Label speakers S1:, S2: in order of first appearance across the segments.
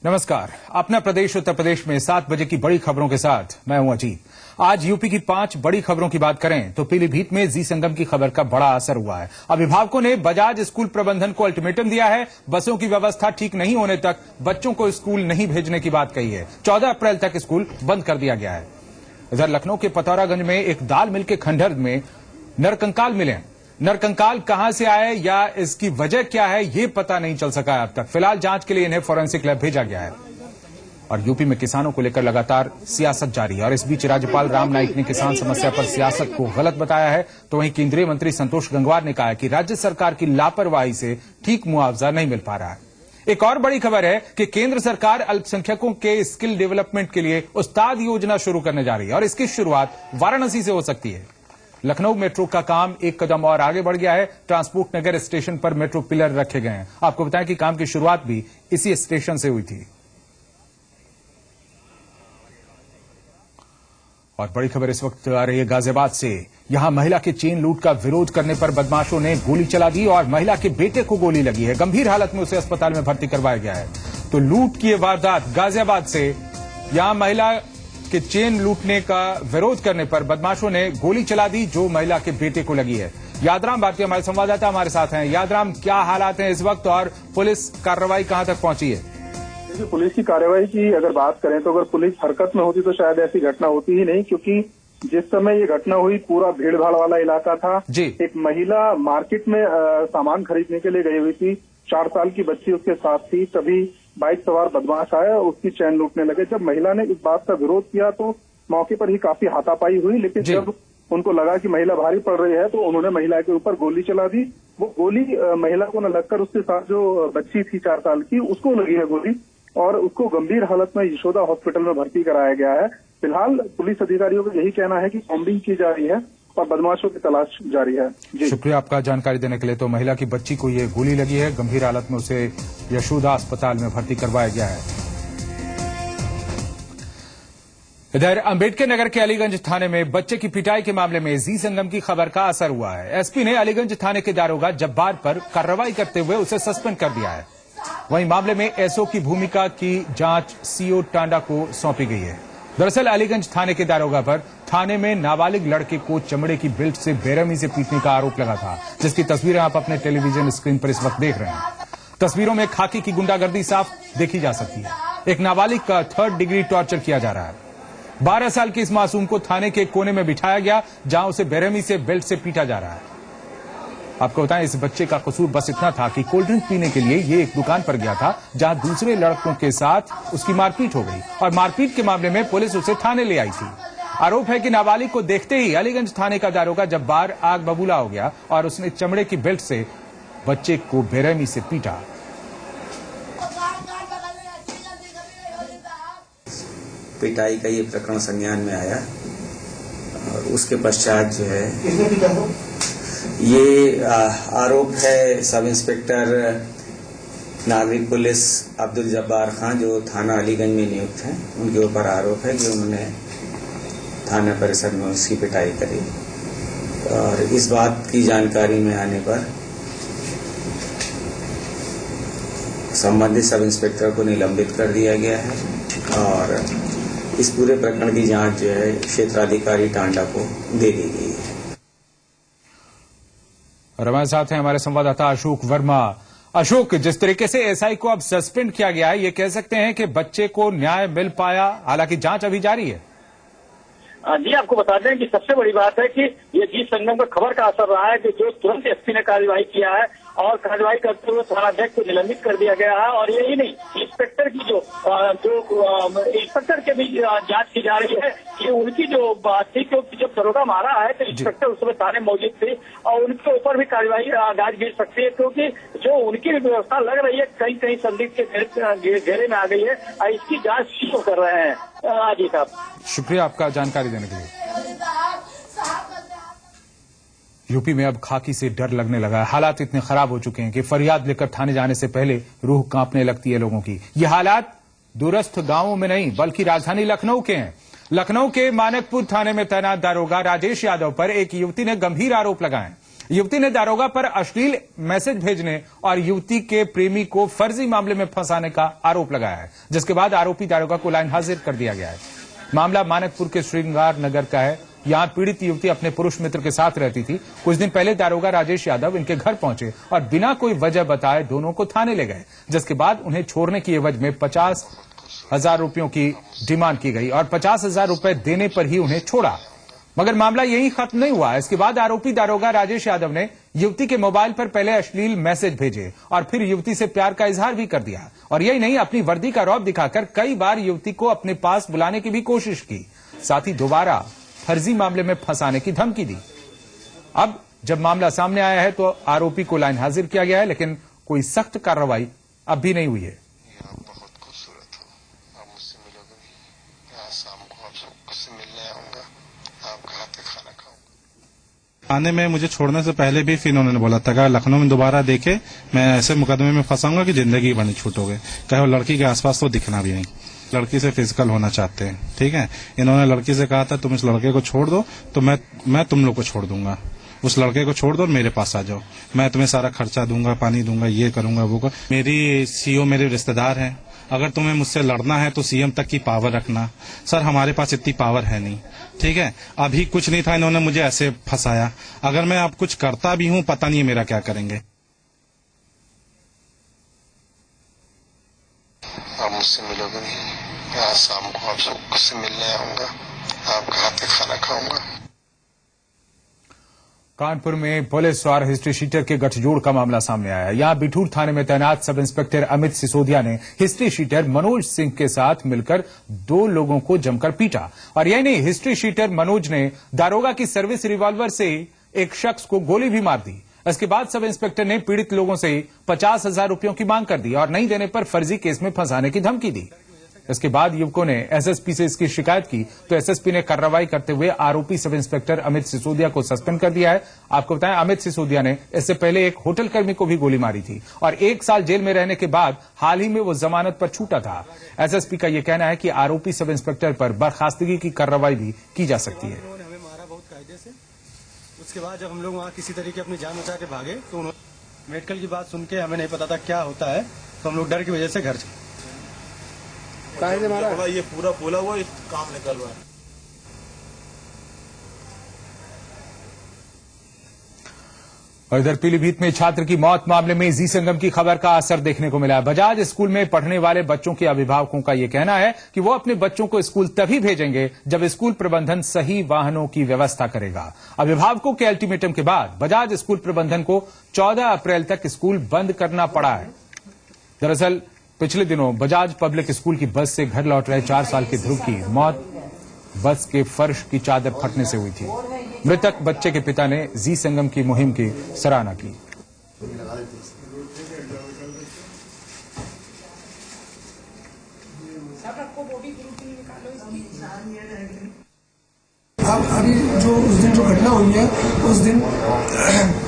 S1: नमस्कार। अपना प्रदेश उत्तर प्रदेश में 7 बजे की बड़ी खबरों के साथ मैं हूं अजीत। आज यूपी की 5 बड़ी खबरों की बात करें तो पीलीभीत में जी संगम की खबर का बड़ा असर हुआ है। अभिभावकों ने बजाज स्कूल प्रबंधन को अल्टीमेटम दिया है। बसों की व्यवस्था ठीक नहीं होने तक बच्चों को स्कूल नहीं भेजने की बात कही है। 14 अप्रैल तक स्कूल बंद कर दिया गया है। इधर लखनऊ के पतौरागंज में एक दाल मिल के खंडहर में नरकंकाल मिले। नरकंकाल कहां से आए या इसकी वजह क्या है ये पता नहीं चल सका है अब तक। फिलहाल जांच के लिए इन्हें फोरेंसिक लैब भेजा गया है। और यूपी में किसानों को लेकर लगातार सियासत जारी है और इस बीच राज्यपाल राम नाईक ने किसान समस्या पर सियासत को गलत बताया है तो वहीं केंद्रीय मंत्री संतोष गंगवार ने कहा है कि राज्य सरकार की लापरवाही से ठीक मुआवजा नहीं मिल पा रहा है। एक और बड़ी खबर है कि केंद्र सरकार अल्पसंख्यकों के स्किल डेवलपमेंट के लिए उस्ताद योजना शुरू करने जा रही है और इसकी शुरुआत वाराणसी से हो सकती है। लखनऊ मेट्रो का काम एक कदम और आगे बढ़ गया है। ट्रांसपोर्ट नगर स्टेशन पर मेट्रो पिलर रखे गए हैं। आपको बताएं कि काम की शुरुआत भी इसी स्टेशन से हुई थी। और बड़ी खबर इस वक्त आ रही है गाजियाबाद से। यहां महिला के चेन लूट का विरोध करने पर बदमाशों ने गोली चला दी और महिला के बेटे को गोली लगी है। गंभीर हालत में उसे अस्पताल में भर्ती करवाया गया है। तो लूट की वारदात गाजियाबाद से। यहां महिला के चेन लूटने का विरोध करने पर बदमाशों ने गोली चला दी जो महिला के बेटे को लगी है। यादराम भारती हमारे संवाददाता हमारे साथ हैं। यादराम, क्या हालात हैं इस वक्त और पुलिस कार्रवाई कहां तक पहुंची है?
S2: देखिए, पुलिस की कार्रवाई की अगर बात करें तो अगर पुलिस हरकत में होती तो शायद ऐसी घटना होती ही नहीं, क्योंकि जिस समय ये घटना हुई पूरा भीड़ भाड़ वाला इलाका था। एक महिला मार्केट में सामान खरीदने के लिए गई हुई थी। 4 साल की बच्ची उसके साथ थी। तभी बाइक सवार बदमाश आए और उसकी चैन लूटने लगे। जब महिला ने इस बात का विरोध किया तो मौके पर ही काफी हाथापाई हुई, लेकिन जब उनको लगा कि महिला भारी पड़ रही है तो उन्होंने महिला के ऊपर गोली चला दी। वो गोली महिला को न लगकर उसके साथ जो बच्ची थी 4 साल की उसको लगी है गोली और उसको गंभीर हालत में यशोदा हॉस्पिटल में भर्ती कराया गया है। फिलहाल पुलिस अधिकारियों का यही कहना है कि कॉम्बिंग की जा रही है और बदमाशों की तलाश जारी है। जी, शुक्रिया
S1: आपका जानकारी देने के लिए। तो महिला की बच्ची को ये गोली लगी है। गंभीर हालत में उसे यशोदा अस्पताल में भर्ती करवाया गया है। इधर अंबेडकर नगर के अलीगंज थाने में बच्चे की पिटाई के मामले में जी संगम की खबर का असर हुआ है। एसपी ने अलीगंज थाने के दारोगा जब्बार पर कार्रवाई करते हुए उसे सस्पेंड कर दिया है। वहीं मामले में एसओ की भूमिका की जांच सीओ टांडा को सौंपी गई है। दरअसल अलीगंज थाने के दारोगा पर थाने में नाबालिग लड़के को चमड़े की बेल्ट से बेरहमी से पीटने का आरोप लगा था, जिसकी तस्वीरें आप अपने टेलीविजन स्क्रीन पर इस वक्त देख रहे हैं। तस्वीरों में खाकी की गुंडागर्दी साफ देखी जा सकती है। एक नाबालिग का 3rd डिग्री टॉर्चर किया जा रहा है। 12 साल के इस मासूम को थाने के कोने में बिठाया गया जहां उसे बेरहमी से बेल्ट से पीटा जा रहा है। आपको बताएं, इस बच्चे का कसूर बस इतना था कि कोल्ड ड्रिंक पीने के लिए ये एक दुकान पर गया था जहां दूसरे लड़कों के साथ उसकी मारपीट हो गई और मारपीट के मामले में पुलिस उसे थाने ले आई थी। आरोप है कि नाबालिग को देखते ही अलीगंज थाने का दारोगा जब्बार आग बबूला हो गया और उसने चमड़े की बेल्ट से बच्चे को बेरहमी से पीटा।
S3: पिटाई का ये प्रकरण संज्ञान में आया और उसके पश्चात जो है ये आरोप है सब इंस्पेक्टर नागरिक पुलिस अब्दुल जब्बार खान जो थाना अलीगंज में नियुक्त हैं, उनके ऊपर आरोप है कि उन्होंने थाना परिसर में उसकी पिटाई करी और इस बात की जानकारी में आने पर संबंधित सब इंस्पेक्टर को निलंबित कर दिया गया है और इस पूरे प्रकरण की जांच जो है क्षेत्राधिकारी टांडा को दे दी गई है।
S1: और हमारे साथ हैं हमारे संवाददाता अशोक वर्मा। अशोक, जिस तरीके से एसआई को अब सस्पेंड किया गया है, ये कह सकते हैं कि बच्चे को न्याय मिल पाया, हालांकि जांच अभी जारी है।
S4: जी, आपको बता दें कि सबसे बड़ी बात है कि ये जी संगम पर खबर का असर रहा है कि जो तुरंत एसपी ने कार्यवाही किया है और कार्रवाई करते हुए थानाध्यक्ष को निलंबित कर दिया गया है। और यही नहीं, इंस्पेक्टर की जो इंस्पेक्टर के भी जांच की जा रही है कि उनकी जो बात थी, क्योंकि जब दरोगा मारा है तो इंस्पेक्टर उस समय थाने मौजूद थे और उनके ऊपर भी कार्रवाई गाज गिर सकती है, क्योंकि जो उनकी व्यवस्था लग रही है कहीं कहीं संदिग्ध के घेरे में आ गई है। इसकी जांच शुरू कर रहे हैं। जी साहब,
S1: शुक्रिया आपका जानकारी देने के लिए। यूपी में अब खाकी से डर लगने लगा है। हालात इतने खराब हो चुके हैं कि फरियाद लेकर थाने जाने से पहले रूह कांपने लगती है लोगों की। ये हालात दूरस्थ गांवों में नहीं बल्कि राजधानी लखनऊ के हैं। लखनऊ के मानकपुर थाने में तैनात दारोगा राजेश यादव पर एक युवती ने गंभीर आरोप लगाए। युवती ने दारोगा पर अश्लील मैसेज भेजने और युवती के प्रेमी को फर्जी मामले में फंसाने का आरोप लगाया है, जिसके बाद आरोपी दारोगा को लाइन हाजिर कर दिया गया है। मामला मानकपुर के श्रृंगार नगर का है। यहां पीड़ित युवती अपने पुरुष मित्र के साथ रहती थी। कुछ दिन पहले दारोगा राजेश यादव इनके घर पहुंचे और बिना कोई वजह बताए दोनों को थाने ले गए, जिसके बाद उन्हें छोड़ने की एवज में 50,000 रुपयों की डिमांड की गई और 50,000 रुपए देने पर ही उन्हें छोड़ा। मगर मामला यहीं खत्म नहीं हुआ। इसके बाद आरोपी दारोगा राजेश यादव ने युवती के मोबाइल पर पहले अश्लील मैसेज भेजे और फिर युवती से प्यार का इजहार भी कर दिया। और यही नहीं, अपनी वर्दी का रौब दिखाकर कई बार युवती को अपने पास बुलाने की भी कोशिश की, साथ ही दोबारा फर्जी मामले में फंसाने की धमकी दी। अब जब मामला सामने आया है तो आरोपी को लाइन हाजिर किया गया है, लेकिन कोई सख्त कार्रवाई अब भी नहीं हुई है।
S5: बहुत खूबसूरत हो, आप मुझसे मिलोगे नहीं। आज शाम को आप सबसे मिलने आऊंगा, आपका हाथ का खाना खाऊंगा।
S6: आने में मुझे छोड़ने से पहले भी फिर उन्होंने बोला था, लखनऊ में दोबारा देखे मैं ऐसे मुकदमे में फंसाऊंगा कि जिंदगी भर नहीं छूटोगे। कहे लड़की के आसपास तो दिखना भी नहीं। लड़की से फिजिकल होना चाहते हैं, ठीक है। इन्होंने लड़की से कहा था तुम इस लड़के को छोड़ दो तो मैं तुम लोग को छोड़ दूंगा। उस लड़के को छोड़ दो और मेरे पास आ जाओ, मैं तुम्हें सारा खर्चा दूंगा, पानी दूंगा, ये करूंगा वो कर। मेरी सीओ मेरे रिश्तेदार हैं, अगर तुम्हें मुझसे लड़ना है तो सीएम तक की पावर रखना। सर हमारे पास इतनी पावर है नहीं, ठीक है। अभी कुछ नहीं था, इन्होंने मुझे ऐसे फंसाया। अगर मैं अब कुछ करता भी हूं, पता नहीं मेरा क्या करेंगे।
S5: आप मुझसे मिलोगे नहीं। आज शाम को आप सबसे मिलने आऊंगा, आपका हाथ का खाना खाऊंगा।
S1: कानपुर में पुलिस और हिस्ट्री शीटर के गठजोड़ का मामला सामने आया। यहां बिठूर थाने में तैनात सब इंस्पेक्टर अमित सिसोदिया ने हिस्ट्री शीटर मनोज सिंह के साथ मिलकर 2 लोगों को जमकर पीटा। और यही नहीं, हिस्ट्री शीटर मनोज ने दारोगा की सर्विस रिवॉल्वर से एक शख्स को गोली भी मार दी। इसके बाद सब इंस्पेक्टर ने पीड़ित लोगों से 50,000 रुपयों की मांग कर दी और नहीं देने पर फर्जी केस में फंसाने की धमकी दी। इसके बाद युवकों ने एसएसपी से इसकी शिकायत की तो एसएसपी ने कार्रवाई करते हुए आरोपी सब इंस्पेक्टर अमित सिसोदिया को सस्पेंड कर दिया है। आपको बताएं, अमित सिसोदिया ने इससे पहले एक होटल कर्मी को भी गोली मारी थी और 1 साल जेल में रहने के बाद हाल ही में वो जमानत पर छूटा था। एसएसपी का यह कहना है कि आरोपी सब इंस्पेक्टर पर बर्खास्तगी की कार्रवाई भी की जा सकती है।
S7: हमें मारा बहुत कायदे से। उसके बाद जब हम लोग वहाँ किसी तरीके अपनी जान बचा के भागे तो उन्होंने मेडिकल की बात सुन के हमें नहीं पता था क्या होता है, तो हम लोग डर की वजह से घर चले।
S8: से मारा ये पूरा बोला हुआ काम निकल रहा है।
S1: और इधर पीलीभीत में छात्र की मौत मामले में जी संगम की खबर का असर देखने को मिला है। बजाज स्कूल में पढ़ने वाले बच्चों के अभिभावकों का यह कहना है कि वो अपने बच्चों को स्कूल तभी भेजेंगे जब स्कूल प्रबंधन सही वाहनों की व्यवस्था करेगा। अभिभावकों के अल्टीमेटम के बाद बजाज स्कूल प्रबंधन को 14 अप्रैल तक स्कूल बंद करना पड़ा है। दरअसल पिछले दिनों बजाज पब्लिक स्कूल की बस से घर लौट रहे 4 साल के ध्रुव की मौत बस के फर्श की चादर फटने से हुई थी। मृतक बच्चे के पिता ने जी संगम की मुहिम की सराहना की।
S9: अब अभी जो उस दिन जो घटना हुई है, उस दिन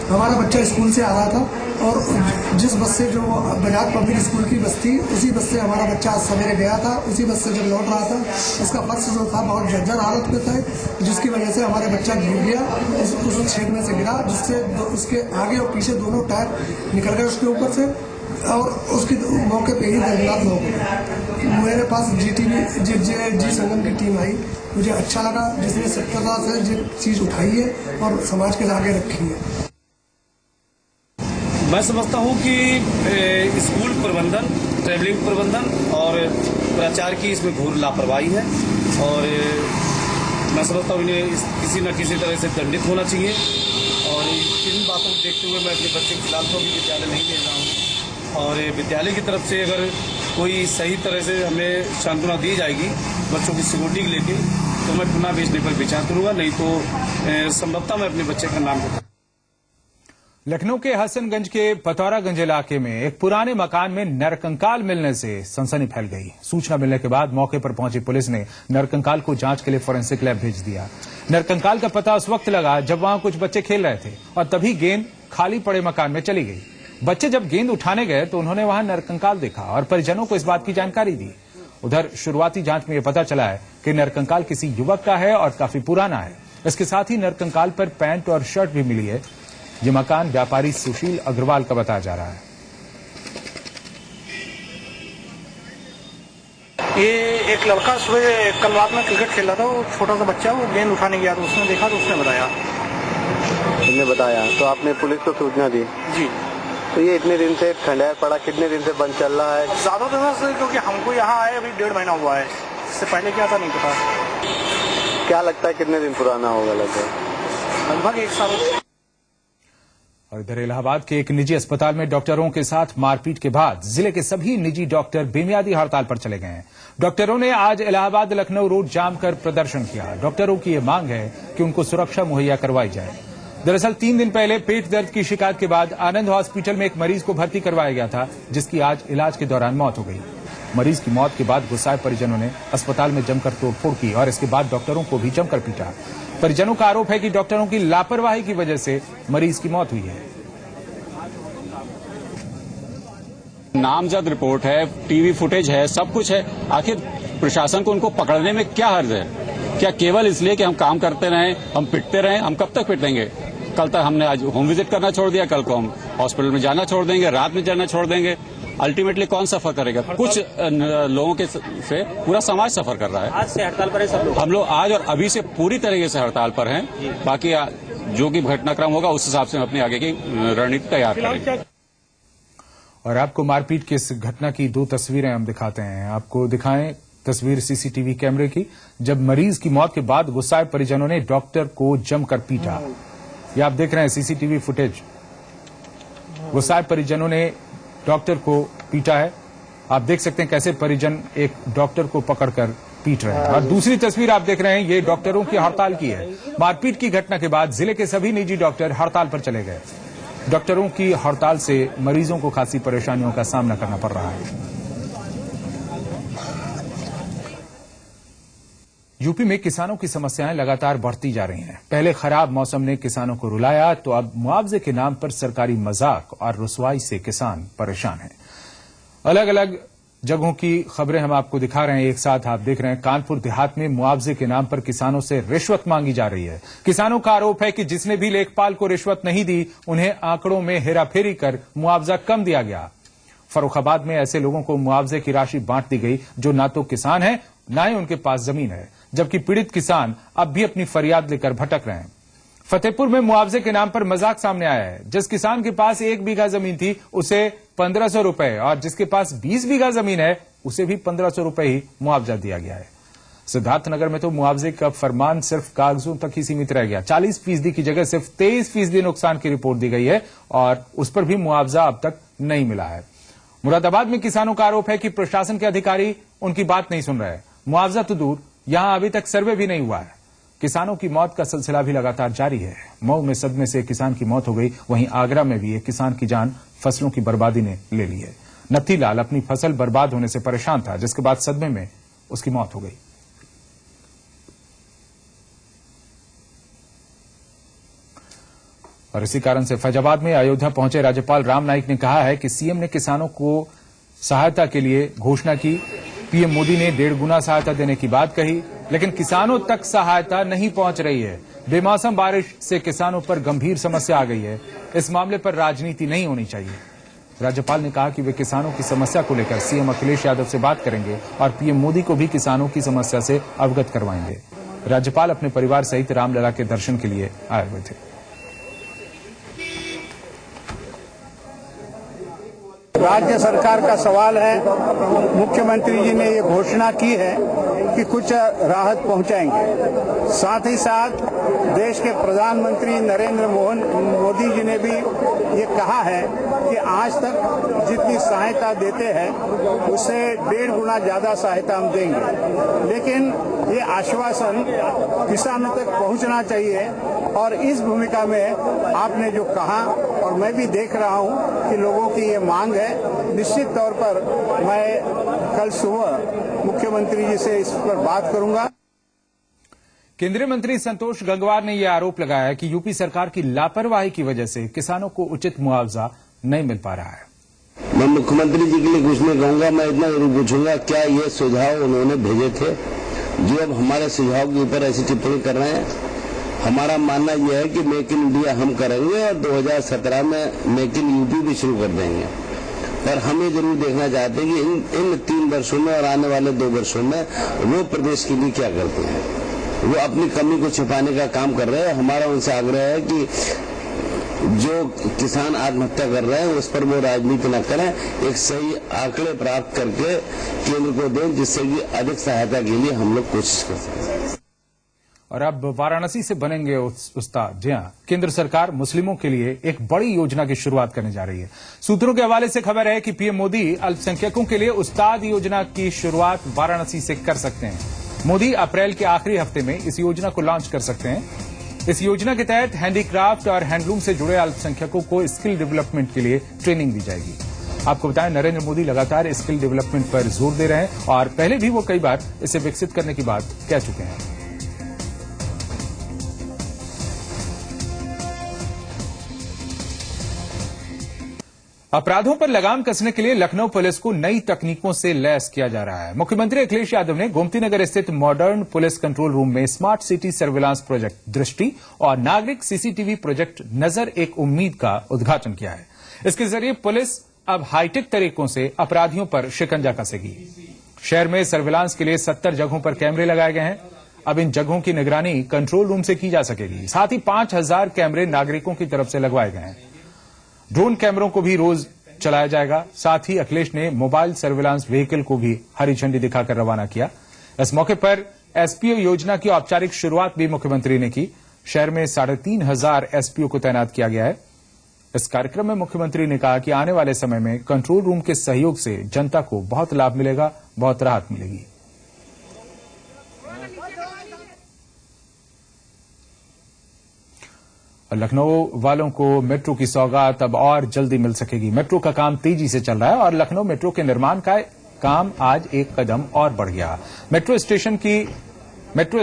S9: हमारा बच्चा स्कूल से आ रहा था और जिस बस से जो बजाज पब्लिक स्कूल की बस थी, उसी बस से हमारा बच्चा आज सवेरे गया था। उसी बस से जब लौट रहा था, उसका फर्श जो था बहुत जर्जर हालत में था, जिसकी वजह से हमारे बच्चा गिर गया, उस छेद में से गिरा, जिससे उसके आगे और पीछे दोनों टायर निकल गए उसके ऊपर से और उसकी मौके पे ही दर्दनाक मौत हुई। मेरे पास जी संगम की टीम आई, मुझे अच्छा लगा जिसने सत्यता से ये चीज उठाई है और समाज के आगे रखी है।
S7: मैं समझता हूँ कि स्कूल प्रबंधन, ट्रैवलिंग प्रबंधन और प्राचार्य की इसमें घोर लापरवाही है और मैं समझता हूँ इन्हें किसी न किसी तरह से दंडित होना चाहिए। और इन बातों को देखते हुए मैं अपने बच्चे के फिलहाल तो अभी विद्यालय नहीं भेज रहा हूँ और विद्यालय की तरफ से अगर कोई सही तरह से हमें सांत्वना दी जाएगी बच्चों की सिक्योरिटी को लेके तो मैं पुनः भेजने पर विचार करूंगा, नहीं तो संभवतः मैं अपने बच्चे का नाम बताऊंगा।
S1: लखनऊ के हसनगंज के पतौरागंज इलाके में एक पुराने मकान में नरकंकाल मिलने से सनसनी फैल गई। सूचना मिलने के बाद मौके पर पहुंची पुलिस ने नरकंकाल को जांच के लिए फोरेंसिक लैब भेज दिया। नरकंकाल का पता उस वक्त लगा जब वहां कुछ बच्चे खेल रहे थे और तभी गेंद खाली पड़े मकान में चली गई। बच्चे जब गेंद उठाने गए तो उन्होंने वहां नरकंकाल देखा और परिजनों को इस बात की जानकारी दी। उधर शुरुआती जांच में यह पता चला है कि नरकंकाल किसी युवक का है और काफी पुराना है। इसके साथ ही नरकंकाल पर पैंट और शर्ट भी मिली है। ये मकान व्यापारी सुशील अग्रवाल का बताया जा रहा है।
S10: ये एक लड़का सुबह कल रात में क्रिकेट खेल रहा था, वो छोटा सा बच्चा, वो गेंद उठाने गया तो उसने देखा तो उसने बताया।
S11: तो आपने पुलिस को सूचना दी?
S10: जी।
S11: तो ये इतने दिन से खंडहर पड़ा, कितने दिन से बंद चल रहा है?
S10: ज्यादा दिनों से, क्योंकि हमको यहाँ आए अभी 1.5 महीना हुआ है, इससे पहले क्या था नहीं पता।
S11: क्या लगता है कितने दिन पुराना होगा? लगभग
S10: 1 साल।
S1: और इधर इलाहाबाद के एक निजी अस्पताल में डॉक्टरों के साथ मारपीट के बाद जिले के सभी निजी डॉक्टर बेमियादी हड़ताल पर चले गए हैं। डॉक्टरों ने आज इलाहाबाद लखनऊ रोड जाम कर प्रदर्शन किया। डॉक्टरों की यह मांग है कि उनको सुरक्षा मुहैया करवाई जाए। दरअसल 3 दिन पहले पेट दर्द की शिकायत के बाद आनंद हॉस्पिटल में एक मरीज को भर्ती करवाया गया था, जिसकी आज इलाज के दौरान मौत हो गई। मरीज की मौत के बाद गुस्साए परिजनों ने अस्पताल में जमकर तोड़फोड़ की और इसके बाद डॉक्टरों को भी जमकर पीटा। परिजनों का आरोप है कि डॉक्टरों की लापरवाही की वजह से मरीज की मौत हुई है।
S12: नामजद रिपोर्ट है, टीवी फुटेज है, सब कुछ है। आखिर प्रशासन को उनको पकड़ने में क्या हर्ज है? क्या केवल इसलिए कि हम काम करते रहें, हम पिटते रहें? हम कब तक पिटेंगे? कल तक हमने आज होम विजिट करना छोड़ दिया, कल को हम हॉस्पिटल में जाना छोड़ देंगे, रात में जाना छोड़ देंगे। अल्टीमेटली कौन सफर करेगा? कुछ लोगों के से पूरा समाज सफर कर रहा है।
S10: आज से हड़ताल पर है सब लोग।
S12: हम लोग आज और अभी से पूरी तरीके से हड़ताल पर हैं। बाकी जो भी घटनाक्रम होगा उस हिसाब से हम अपनी आगे की रणनीति तैयार करेंगे।
S1: और आपको मारपीट की इस घटना की 2 तस्वीरें हम दिखाते हैं। आपको दिखाएं तस्वीर सीसीटीवी कैमरे की, जब मरीज की मौत के बाद गुस्साए परिजनों ने डॉक्टर को जमकर पीटा। ये आप देख रहे हैं सीसीटीवी फुटेज। गुस्साए परिजनों ने डॉक्टर को पीटा है। आप देख सकते हैं कैसे परिजन एक डॉक्टर को पकड़कर पीट रहे हैं। और दूसरी तस्वीर आप देख रहे हैं, ये डॉक्टरों की हड़ताल की है। मारपीट की घटना के बाद जिले के सभी निजी डॉक्टर हड़ताल पर चले गए। डॉक्टरों की हड़ताल से मरीजों को खासी परेशानियों का सामना करना पड़ रहा है। यूपी में किसानों की समस्याएं लगातार बढ़ती जा रही हैं। पहले खराब मौसम ने किसानों को रुलाया, तो अब मुआवजे के नाम पर सरकारी मजाक और रुसवाई से किसान परेशान हैं। अलग अलग जगहों की खबरें हम आपको दिखा रहे हैं। एक साथ आप देख रहे हैं, कानपुर देहात में मुआवजे के नाम पर किसानों से रिश्वत मांगी जा रही है। किसानों का आरोप है कि जिसने भी लेखपाल को रिश्वत नहीं दी, उन्हें आंकड़ों में हेराफेरी कर मुआवजा कम दिया गया। फर्रुखाबाद में ऐसे लोगों को मुआवजे की राशि बांट दी गई जो ना तो किसान है, ना ही उनके पास जमीन है, जबकि पीड़ित किसान अब भी अपनी फरियाद लेकर भटक रहे हैं। फतेहपुर में मुआवजे के नाम पर मजाक सामने आया है। जिस किसान के पास 1 बीघा जमीन थी उसे 1500 रुपए, और जिसके पास 20 बीघा जमीन है उसे भी 1500 रुपए ही मुआवजा दिया गया है। सिद्धार्थनगर में तो मुआवजे का फरमान सिर्फ कागजों तक ही सीमित रह गया। 40% की जगह सिर्फ 23% नुकसान की रिपोर्ट दी गई है और उस पर भी मुआवजा अब तक नहीं मिला है। मुरादाबाद में किसानों का आरोप है कि प्रशासन के अधिकारी उनकी बात नहीं सुन रहे। मुआवजा तो दूर, यहां अभी तक सर्वे भी नहीं हुआ है। किसानों की मौत का सिलसिला भी लगातार जारी है। मऊ में सदमे से एक किसान की मौत हो गई, वहीं आगरा में भी एक किसान की जान फसलों की बर्बादी ने ले ली है। नत्थीलाल अपनी फसल बर्बाद होने से परेशान था, जिसके बाद सदमे में उसकी मौत हो गई। और इसी कारण से फैजाबाद में अयोध्या पहुंचे राज्यपाल राम नाईक ने कहा है कि सीएम ने किसानों को सहायता के लिए घोषणा की। पीएम मोदी ने 1.5 गुना सहायता देने की बात कही, लेकिन किसानों तक सहायता नहीं पहुंच रही है। बेमौसम बारिश से किसानों पर गंभीर समस्या आ गई है। इस मामले पर राजनीति नहीं होनी चाहिए। राज्यपाल ने कहा कि वे किसानों की समस्या को लेकर सीएम अखिलेश यादव से बात करेंगे और पीएम मोदी को भी किसानों की समस्या से अवगत करवाएंगे। राज्यपाल अपने परिवार सहित रामलला के दर्शन के लिए आए हुए थे।
S13: राज्य सरकार का सवाल है, मुख्यमंत्री जी ने ये घोषणा की है कि कुछ राहत पहुंचाएंगे। साथ ही साथ देश के प्रधानमंत्री नरेंद्र मोदी जी ने भी ये कहा है कि आज तक जितनी सहायता देते हैं उससे 1.5 गुना ज्यादा सहायता हम देंगे। लेकिन ये आश्वासन किसानों तक पहुंचना चाहिए और इस भूमिका में आपने जो कहा, और मैं भी देख रहा हूं कि लोगों की ये मांग है, निश्चित तौर पर मैं कल सुबह मुख्यमंत्री जी से इस पर बात करूंगा।
S1: केंद्रीय मंत्री संतोष गंगवार ने यह आरोप लगाया है कि यूपी सरकार की लापरवाही की वजह से किसानों को उचित मुआवजा नहीं मिल पा रहा है।
S14: मैं मुख्यमंत्री जी के लिए कुछ नहीं कहूंगा, मैं इतना जरूर पूछूंगा क्या ये सुझाव उन्होंने भेजे थे जो अब हमारे सुझाव के ऊपर ऐसी टिप्पणी कर रहे हैं? हमारा मानना यह है कि मेक इन इंडिया हम करेंगे और 2017 में मेक इन यूपी भी शुरू कर देंगे। पर हम ये जरूर देखना चाहते हैं कि इन 3 वर्षों में और आने वाले 2 वर्षों में वो प्रदेश के लिए क्या करते हैं। वो अपनी कमी को छिपाने का काम कर रहे हैं। हमारा उनसे आग्रह है कि जो किसान आत्महत्या कर रहे हैं उस पर वो राजनीति न करें, एक सही आंकड़े प्राप्त करके केंद्र को दें, जिससे कि अधिक सहायता के लिए हम लोग कोशिश कर सकें।
S1: और अब वाराणसी से बनेंगे उस्ताद। जी हां, केंद्र सरकार मुस्लिमों के लिए एक बड़ी योजना की शुरुआत करने जा रही है। सूत्रों के हवाले से खबर है कि पीएम मोदी अल्पसंख्यकों के लिए उस्ताद योजना की शुरुआत वाराणसी से कर सकते हैं। मोदी अप्रैल के आखिरी हफ्ते में इस योजना को लॉन्च कर सकते हैं। इस योजना के तहत हैंडीक्राफ्ट और हैंडलूम से जुड़े अल्पसंख्यकों को स्किल डेवलपमेंट के लिए ट्रेनिंग दी जाएगी। आपको बताएं, नरेंद्र मोदी लगातार स्किल डेवलपमेंट पर जोर दे रहे हैं और पहले भी वो कई बार इसे विकसित करने की बात कह चुके हैं। अपराधों पर लगाम कसने के लिए लखनऊ पुलिस को नई तकनीकों से लैस किया जा रहा है। मुख्यमंत्री अखिलेश यादव ने गोमतीनगर स्थित मॉडर्न पुलिस कंट्रोल रूम में स्मार्ट सिटी सर्विलांस प्रोजेक्ट दृष्टि और नागरिक सीसीटीवी प्रोजेक्ट नजर एक उम्मीद का उद्घाटन किया है। इसके जरिए पुलिस अब हाईटेक तरीकों से अपराधियों पर शिकंजा कसेगी। शहर में सर्विलांस के लिए 70 जगहों पर कैमरे लगाए गए हैं। अब इन जगहों की निगरानी कंट्रोल रूम से की जा सकेगी। साथ ही 5000 कैमरे नागरिकों की तरफ से लगवाए गए हैं। ड्रोन कैमरों को भी रोज चलाया जाएगा। साथ ही अखिलेश ने मोबाइल सर्विलांस व्हीकल को भी हरी झंडी दिखाकर रवाना किया। इस मौके पर एसपीओ योजना की औपचारिक शुरुआत भी मुख्यमंत्री ने की। शहर में 3500 एसपीओ को तैनात किया गया है। इस कार्यक्रम में मुख्यमंत्री ने कहा कि आने वाले समय में कंट्रोल रूम के सहयोग से जनता को बहुत लाभ मिलेगा, बहुत राहत मिलेगी। लखनऊ वालों को मेट्रो की सौगात अब और जल्दी मिल सकेगी। मेट्रो का काम तेजी से चल रहा है और लखनऊ मेट्रो के निर्माण का काम आज एक कदम और बढ़ गया। मेट्रो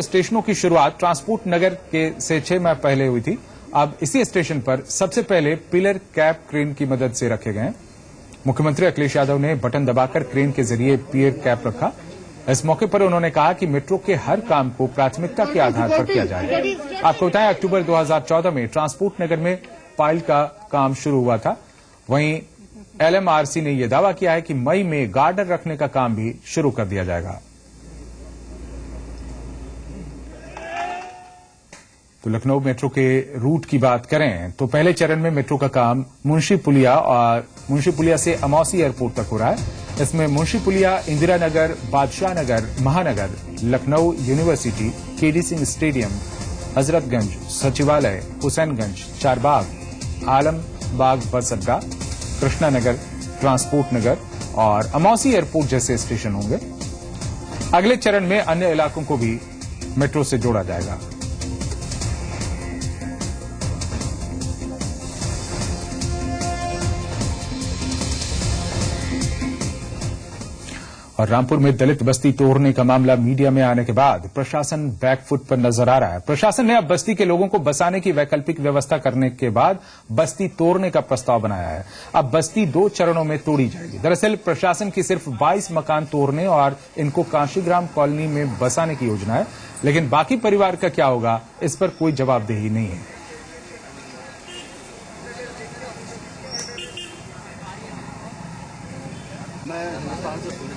S1: स्टेशनों की शुरुआत ट्रांसपोर्ट नगर से 6 माह पहले हुई थी। अब इसी स्टेशन पर सबसे पहले पिलर कैप क्रेन की मदद से रखे गए। मुख्यमंत्री अखिलेश यादव ने बटन दबाकर क्रेन के जरिए पिलर कैप रखा। इस मौके पर उन्होंने कहा कि मेट्रो के हर काम को प्राथमिकता के आधार पर किया जाएगा। आपको बताएं, अक्टूबर 2014 में ट्रांसपोर्ट नगर में पाइल का काम शुरू हुआ था। वहीं एलएमआरसी ने यह दावा किया है कि मई में गार्डर रखने का काम भी शुरू कर दिया जाएगा। तो लखनऊ मेट्रो के रूट की बात करें तो पहले चरण में मेट्रो का काम मुंशी पुलिया से अमौसी एयरपोर्ट तक हो रहा है। इसमें मुंशी पुलिया, इंदिरा नगर, बादशाह नगर, महानगर, Lucknow university, KD Singh stadium, Hazratganj, सचिवालय, हुसैनगंज, चारबाग, आलमबाग बस अड्डा, कृष्णा नगर, ट्रांसपोर्ट नगर और अमौसी एयरपोर्ट जैसे स्टेशन होंगे। अगले चरण में अन्य इलाकों को भी मेट्रो से जोड़ा जाएगा। और रामपुर में दलित बस्ती तोड़ने का मामला मीडिया में आने के बाद प्रशासन बैकफुट पर नजर आ रहा है। प्रशासन ने अब बस्ती के लोगों को बसाने की वैकल्पिक व्यवस्था करने के बाद बस्ती तोड़ने का प्रस्ताव बनाया है। अब बस्ती 2 चरणों में तोड़ी जाएगी। दरअसल प्रशासन की सिर्फ 22 मकान तोड़ने और इनको काशीग्राम कॉलोनी में बसाने की योजना है, लेकिन बाकी परिवार का क्या होगा, इस पर कोई जवाबदेही नहीं है।
S10: मैं